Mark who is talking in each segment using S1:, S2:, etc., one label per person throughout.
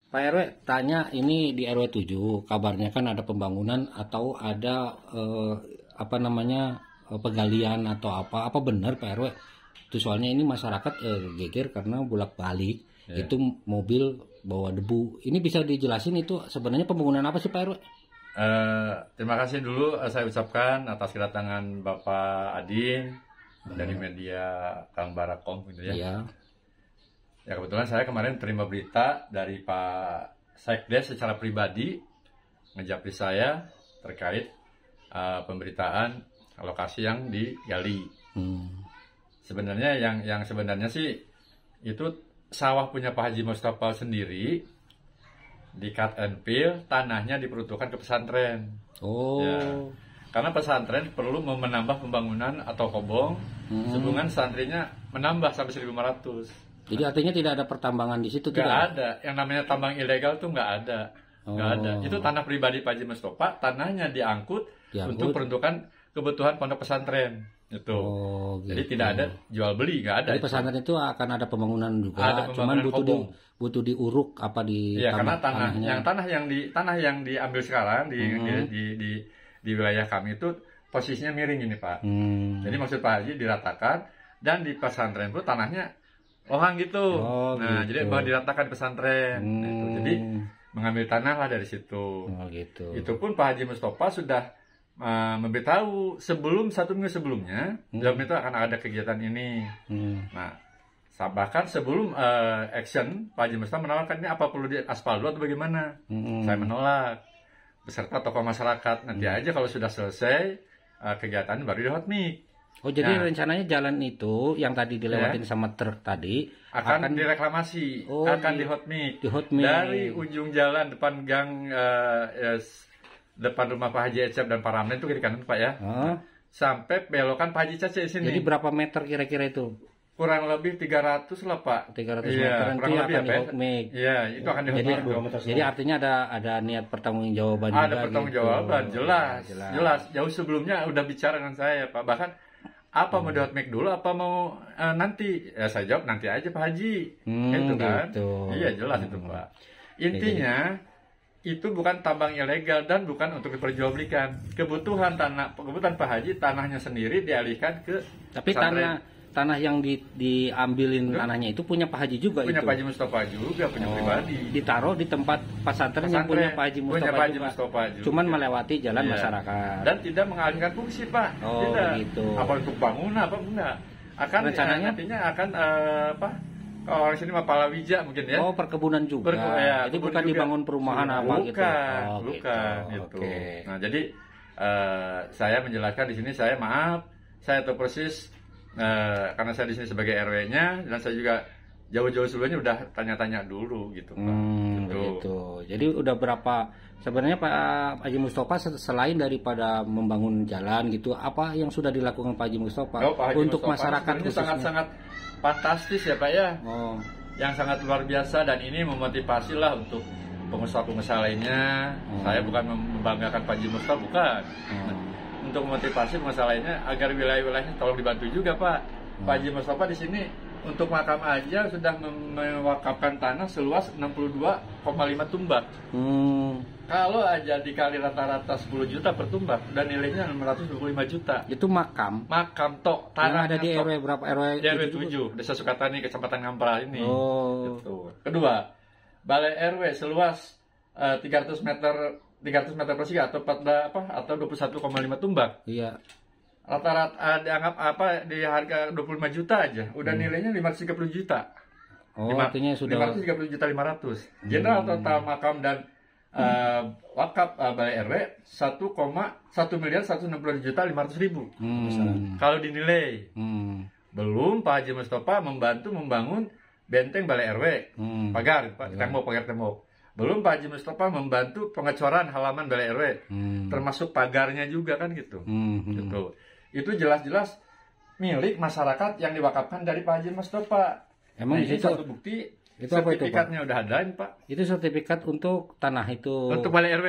S1: Pak RW, tanya ini di RW 7, kabarnya kan ada pembangunan atau ada penggalian atau apa benar Pak RW? Itu soalnya ini masyarakat geger karena bolak-balik itu mobil bawa debu. Ini bisa dijelasin itu sebenarnya pembangunan apa sih Pak RW?
S2: Terima kasih dulu saya ucapkan atas kedatangan Bapak Adin dari media Kang Barakom gitu ya.
S1: Iya.
S2: Ya kebetulan saya kemarin terima berita dari Pak Sekdes secara pribadi ngejapri saya terkait pemberitaan lokasi yang digali. Sebenarnya yang sebenarnya sih itu sawah punya Pak Haji Mustafa sendiri, di cut and fill, tanahnya diperuntukkan ke pesantren.
S1: Oh.
S2: Ya. Karena pesantren perlu menambah pembangunan atau kobong, sehubungan santrinya menambah sampai 1.500.
S1: Jadi artinya tidak ada pertambangan di situ?
S2: Nggak ada. Yang namanya tambang ilegal tuh nggak ada. Nggak ada. Itu tanah pribadi Pak Haji Mustafa, tanahnya diangkut untuk peruntukan kebutuhan pondok pesantren. Itu.
S1: Gitu.
S2: Jadi tidak ada jual beli, nggak ada.
S1: Jadi pesantren itu akan ada pembangunan juga.
S2: Ada pembangunan,
S1: cuman butuh diuruk apa di
S2: karena tanah yang diambil sekarang di wilayah kami itu posisinya miring ini Pak. Jadi maksud Pak Haji diratakan, dan di pesantren itu tanahnya loang gitu. Nah,
S1: gitu.
S2: jadi baru diratakan di pesantren. Gitu. Jadi mengambil tanah lah dari situ.
S1: Gitu.
S2: Itu pun Pak Haji Mustafa sudah memberitahu satu minggu sebelumnya, dalam itu akan ada kegiatan ini. Nah, bahkan sebelum action, Pak Haji Mustafa menawarkan ini apa perlu diaspal dulu atau bagaimana. Saya menolak beserta tokoh masyarakat. Nanti aja kalau sudah selesai kegiatan baru di hot mic.
S1: Oh, jadi rencananya jalan itu yang tadi dilewatin sama truk tadi
S2: akan direklamasi, akan di hot mic. Dari ujung jalan depan gang depan rumah Pak Haji Ecep dan Pak Ramli itu kiri kanan Pak ya. Sampai belokan Pak Haji Cace di sini.
S1: Jadi berapa meter kira-kira itu?
S2: Kurang lebih 300 lah Pak.
S1: 300 meter nanti akan di hot mic.
S2: Iya, itu akan di hot mic.
S1: Jadi artinya ada niat pertanggungjawaban juga.
S2: Ada pertanggungjawaban, gitu. jelas. Jauh sebelumnya udah bicara dengan saya Pak. Bahkan apa mau di hot mic dulu apa mau nanti? Ya saya jawab nanti aja Pak Haji. Gitu kan. Iya jelas itu Pak. Intinya itu bukan tambang ilegal dan bukan untuk diperjualbelikan. Kebutuhan Pak Haji, tanahnya sendiri dialihkan ke
S1: tapi tanah yang diambilin tanahnya itu punya Pak Haji juga.
S2: Punya
S1: itu.
S2: Pak Haji Mustafa juga, punya pribadi.
S1: Ditaruh di tempat pesantren yang punya Pak Haji Mustafa juga. Cuman melewati jalan masyarakat.
S2: Dan tidak mengalihkan fungsi Pak. Tidak.
S1: Gitu.
S2: Apa untuk bangunan apa enggak. Akan rencananya nantinya akan kalau orang sini mah palawija mungkin ya.
S1: Oh, perkebunan juga. Jadi bukan juga dibangun perumahan apa gitu.
S2: Bukan gitu. Nah, jadi saya menjelaskan di sini, saya tahu persis karena saya di sini sebagai RW-nya, dan saya juga jauh-jauh sebelumnya udah tanya-tanya dulu gitu Pak.
S1: Gitu. Jadi udah berapa sebenarnya Pak Haji Mustafa selain daripada membangun jalan gitu, apa yang sudah dilakukan Pak Haji Mustafa untuk masyarakat khususnya?
S2: Sangat fantastis ya Pak ya. Yang sangat luar biasa, dan ini memotivasi lah untuk pengusaha-pengusaha lainnya. Saya bukan membanggakan Pak Haji Mustafa, bukan. Untuk memotivasi pengusaha lainnya agar wilayah-wilayahnya tolong dibantu juga Pak. Pak Haji Mustafa di sini untuk makam aja sudah mewakafkan tanah seluas 62,5 tumbak. Kalau aja dikali rata-rata 10 juta per tumbak, dan nilainya 625 juta.
S1: Itu makam
S2: tok. Tanah
S1: yang ada di RW berapa? RW
S2: 7, Desa Sukatani, Kecamatan Ngampra ini. Gitu. Kedua, Balai RW seluas 300 meter persegi atau 21,5 tumbak.
S1: Iya.
S2: Rata-rata dianggap di harga 25 juta aja, udah nilainya 530 juta.
S1: Artinya sudah
S2: 530 juta 500. General total makam dan wakaf Balai RW 1,1.160 juta 500.000. Kalau dinilai. Belum Pak Haji Mustafa membantu membangun benteng Balai RW, pagar tembok. Belum Pak Haji Mustafa membantu pengecoran halaman Balai RW, termasuk pagarnya juga kan gitu. Gitu. Itu jelas-jelas milik masyarakat yang diwakafkan dari Pak Haji Mustafa.
S1: Emang
S2: ini satu bukti. Itu sertifikatnya udah ada ini Pak.
S1: Itu sertifikat untuk tanah itu.
S2: Untuk Balai RW.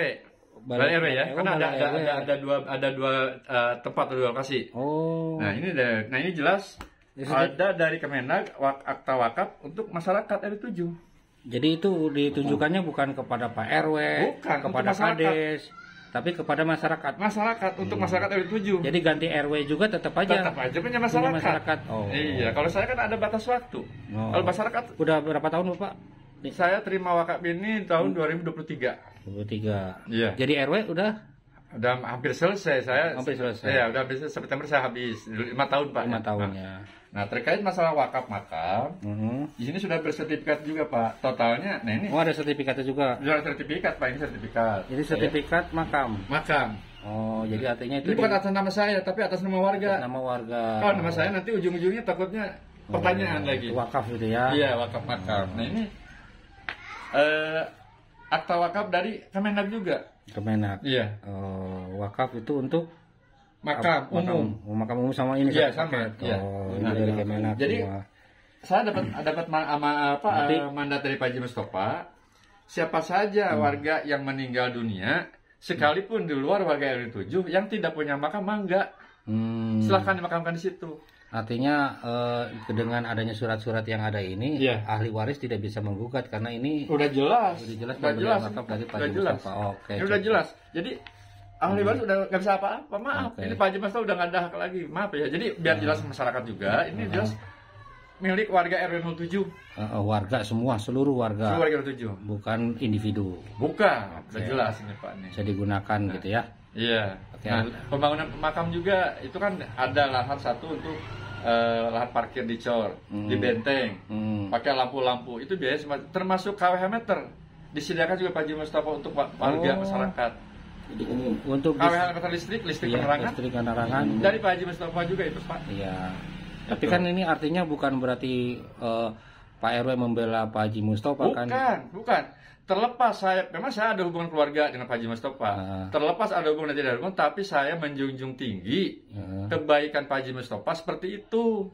S2: Balai RW ya, karena ada dua tempat atau dua lokasi. Nah ini jelas ada dari Kemenag akta wakaf untuk masyarakat RW 7.
S1: Jadi itu ditunjukkannya bukan kepada Pak RW,
S2: Bukan,
S1: kepada
S2: untuk masyarakat.
S1: Kades, tapi kepada masyarakat.
S2: Masyarakat untuk masyarakat RW 7.
S1: Jadi ganti RW juga tetap aja.
S2: Tetap aja punya masyarakat.
S1: Punya masyarakat. Oh.
S2: Iya, kalau saya kan ada batas waktu.
S1: Oh.
S2: Kalau masyarakat,
S1: Udah berapa tahun Bapak?
S2: saya terima wakaf ini tahun 2023.
S1: 23.
S2: Iya.
S1: Jadi RW udah
S2: Udah hampir selesai saya.
S1: Hampir selesai.
S2: Iya, udah habis September saya habis 5 tahun Pak.
S1: 5 tahun
S2: Nah,
S1: ya.
S2: nah, terkait masalah wakaf makam, di sini sudah bersertifikat juga Pak. Totalnya, nah ini
S1: Oh, ada sertifikatnya juga.
S2: sudah sertifikat Pak, ini sertifikat.
S1: Jadi sertifikat makam.
S2: Makam.
S1: Oh, jadi artinya itu
S2: Ini bukan atas nama saya, tapi atas nama warga.
S1: nama warga.
S2: Kalau nama saya nanti ujung-ujungnya takutnya pertanyaan lagi.
S1: Wakaf gitu ya.
S2: Iya, wakaf makam. Nah ini akta wakaf dari Kemenag juga.
S1: Kemenak.
S2: Iya.
S1: Wakaf itu untuk
S2: Makam umum.
S1: Makam umum sama ini
S2: Iya,
S1: satu
S2: sama.
S1: paket.
S2: Iya.
S1: Oh, ini
S2: Nah,
S1: dari Kemenak.
S2: jadi
S1: semua.
S2: saya dapat mandat dari Pak Haji Mustafa. Siapa saja warga yang meninggal dunia, sekalipun di luar warga RW 7 yang tidak punya makam, mangga. Silahkan dimakamkan di situ.
S1: Artinya dengan adanya surat-surat yang ada ini,
S2: Iya.
S1: ahli waris tidak bisa menggugat karena ini
S2: Udah jelas.
S1: Udah jelas
S2: Udah
S1: pemberian
S2: jelas.
S1: wakaf dari Pak
S2: Udah
S1: Haji
S2: jelas.
S1: Mustafa. Oke,
S2: Ini udah
S1: cukup.
S2: jelas. Jadi ahli waris udah nggak bisa apa-apa. Maaf,
S1: Oke.
S2: ini Pak Haji Mustafa udah nggak ada hak lagi. Maaf ya. Jadi biar jelas ke masyarakat juga, ini jelas milik warga RW 07.
S1: Warga semua, seluruh warga,
S2: Seluruh warga RW 7.
S1: bukan individu.
S2: Bukan, udah
S1: Oke.
S2: jelas ini Pak nih.
S1: Bisa digunakan gitu ya.
S2: Iya.
S1: Oke.
S2: Nah, pembangunan makam juga itu kan ada lahan satu untuk lahan parkir di cor, di benteng, pakai lampu-lampu. Itu biaya termasuk KWH meter. Disediakan juga Pak Haji Mustafa untuk warga masyarakat.
S1: Untuk
S2: KWH meter listrik penerangan
S1: listrik penerangan.
S2: dari Pak Haji Mustafa juga itu Pak.
S1: Iya. Tapi kan ini artinya bukan berarti Pak RW membela Pak Haji Mustafa kan?
S2: Bukan. Terlepas memang saya ada hubungan keluarga dengan Pak Haji Mustafa. Terlepas ada hubungan tidak ada hubungan, tapi saya menjunjung tinggi kebaikan Pak Haji Mustafa seperti itu.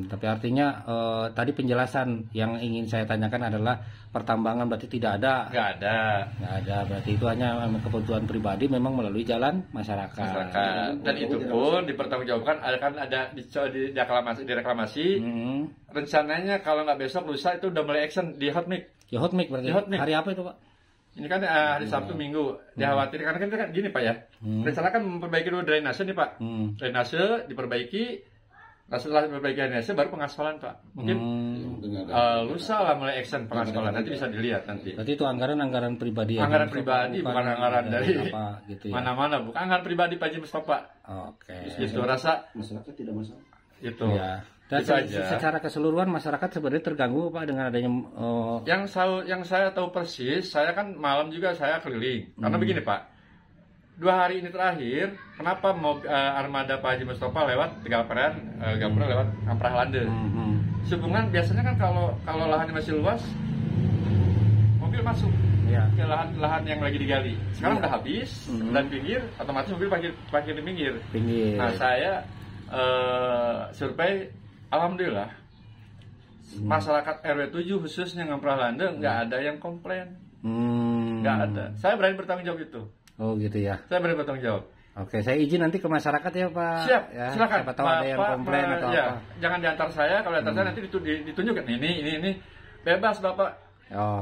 S1: Tapi artinya tadi penjelasan yang ingin saya tanyakan adalah pertambangan berarti tidak ada.
S2: Nggak ada.
S1: Berarti itu hanya kebutuhan pribadi memang melalui jalan masyarakat.
S2: Dan itu pun dipertanggungjawabkan ada di reklamasi. Rencananya kalau nggak besok lusa itu udah mulai action di Hotmik.
S1: Ya Hotmik berarti.
S2: Di Hotmik.
S1: Hari apa itu Pak?
S2: Ini kan hari Sabtu Minggu. Dikhawatirkan karena kan gini Pak ya. Rencana kan memperbaiki dulu drainase nih Pak. Drainase diperbaiki. Nah, setelah diperbaiki drainase baru pengaspalan Pak. Mungkin lusa lah mulai action pengaspalan. Nanti bisa dilihat nanti.
S1: Berarti itu anggaran pribadi ya?
S2: Anggaran pribadi bukan anggaran dari
S1: apa gitu ya?
S2: mana-mana. Bukan anggaran pribadi Pak Haji Mustafa.
S1: Oke.
S2: Itu rasa
S3: masyarakat tidak masalah.
S2: itu.
S1: Ya. Dan
S2: Itu aja.
S1: secara keseluruhan masyarakat sebenarnya terganggu Pak dengan adanya
S2: Yang saya tahu persis, saya kan malam juga saya keliling. Karena begini Pak, 2 hari ini terakhir, kenapa armada Pak Haji Mustafa lewat Galperan lewat Amprah Lande. Sehubungan biasanya kan kalau lahannya masih luas, mobil masuk ke lahan yang lagi digali. Sekarang udah habis dan pinggir, otomatis mobil parkir di pinggir. Nah saya survei. Alhamdulillah, masyarakat RW 7 khususnya Ngamprah Lande nggak ada yang komplain, nggak ada. Saya berani bertanggung jawab itu.
S1: Oh gitu ya.
S2: Saya berani bertanggung jawab.
S1: Oke, saya izin nanti ke masyarakat ya Pak.
S2: Siap,
S1: ya,
S2: silakan.
S1: Siapa tahu ada yang komplain atau
S2: ya,
S1: apa.
S2: Jangan diantar saya, kalau diantar saya nanti ditunjukkan ini. Bebas Bapak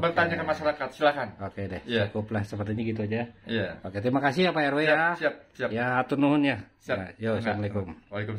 S2: bertanya ke masyarakat, silakan.
S1: Oke deh,
S2: Iya.
S1: cukuplah sepertinya gitu aja.
S2: Iya.
S1: Oke, terima kasih ya Pak RW ya.
S2: Siap.
S1: Ya, atur nuhun ya.
S2: Siap.
S1: Ya, yo, assalamualaikum.
S2: Waalaikumsalam.